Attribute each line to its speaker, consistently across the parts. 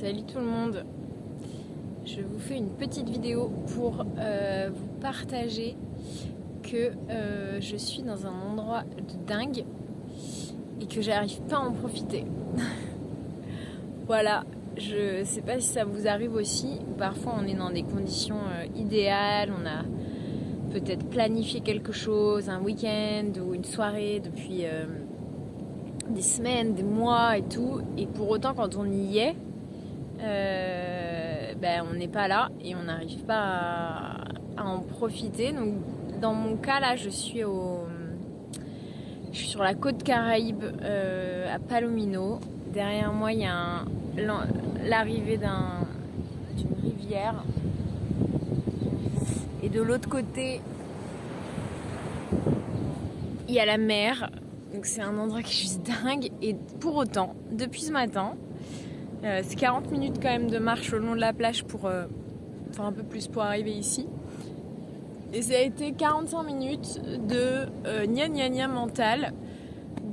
Speaker 1: Salut tout le monde. Je vous fais une petite vidéo pour vous partager que je suis dans un endroit de dingue et que j'arrive pas à en profiter. Voilà, je sais pas si ça vous arrive aussi, ou parfois on est dans des conditions idéales, on a peut-être planifié quelque chose, un week-end ou une soirée depuis des semaines, des mois et tout, et pour autant quand on y est, on n'est pas là et on n'arrive pas à en profiter. Donc dans mon cas là, je suis sur la côte Caraïbe à Palomino. Derrière moi il y a l'arrivée d'une rivière et de l'autre côté il y a la mer. Donc c'est un endroit qui est juste dingue. Et pour autant, depuis ce matin, c'est 40 minutes quand même de marche le long de la plage pour un peu plus pour arriver ici. Et ça a été 45 minutes de gna gna gna mental.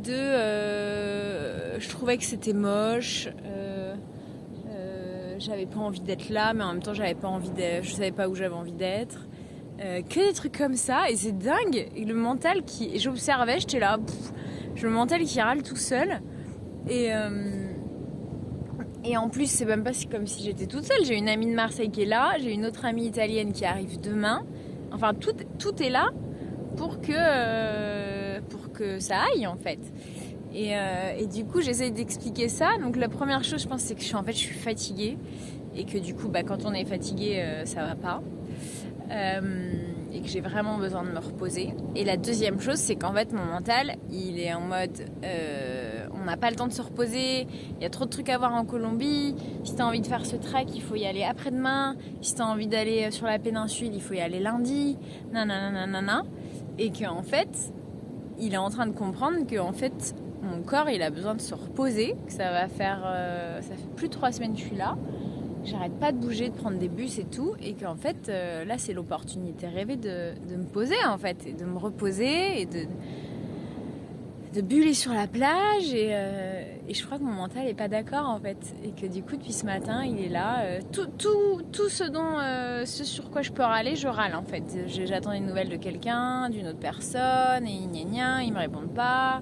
Speaker 1: Je trouvais que c'était moche. J'avais pas envie d'être là, mais en même temps je savais pas où j'avais envie d'être. Que des trucs comme ça, et c'est dingue. Et le mental j'observais, j'étais là, le mental qui râle tout seul. Et en plus, c'est même pas comme si j'étais toute seule. J'ai une amie de Marseille qui est là, j'ai une autre amie italienne qui arrive demain. Enfin, tout est là pour que ça aille, en fait. Et du coup, j'essaye d'expliquer ça. Donc, la première chose, je pense, c'est que je suis fatiguée. Et que du coup, quand on est fatigué, ça va pas. Et que j'ai vraiment besoin de me reposer. Et la deuxième chose, c'est qu'en fait mon mental il est en mode on n'a pas le temps de se reposer, il y a trop de trucs à voir en Colombie, si t'as envie de faire ce trek il faut y aller après-demain, si t'as envie d'aller sur la péninsule il faut y aller lundi, nanana. Et qu'en fait il est en train de comprendre que en fait mon corps il a besoin de se reposer, que ça fait plus de 3 semaines que je suis là. J'arrête pas de bouger, de prendre des bus et tout, et qu'en fait là c'est l'opportunité rêvée de me poser en fait, et de me reposer et de buller sur la plage, et je crois que mon mental est pas d'accord en fait, et que du coup depuis ce matin il est là, tout ce sur quoi je peux râler, je râle en fait. J'attends des nouvelles de quelqu'un, d'une autre personne, et ils me répondent pas.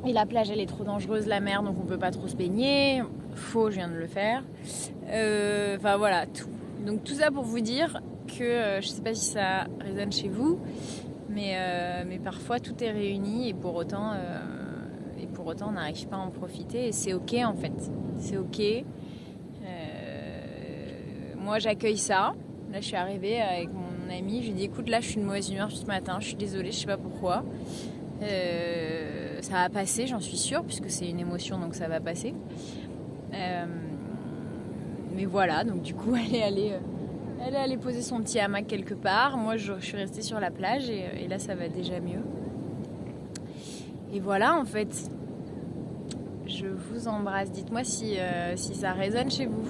Speaker 1: Et la plage elle est trop dangereuse, la mer, donc on peut pas trop se baigner. Faux, je viens de le faire. Voilà, tout. Donc tout ça pour vous dire que je sais pas si ça résonne chez vous, mais parfois tout est réuni et pour autant on n'arrive pas à en profiter, et c'est ok en fait. C'est ok. Moi j'accueille ça. Là je suis arrivée avec mon ami, je lui ai dit écoute, là je suis de mauvaise humeur ce matin, je suis désolée, je sais pas pourquoi. Ça va passer, j'en suis sûre, puisque c'est une émotion, donc ça va passer. Mais voilà, donc du coup elle est allée poser son petit hamac quelque part. Moi je suis restée sur la plage, et là ça va déjà mieux. Et voilà, en fait, je vous embrasse. Dites-moi si ça résonne chez vous.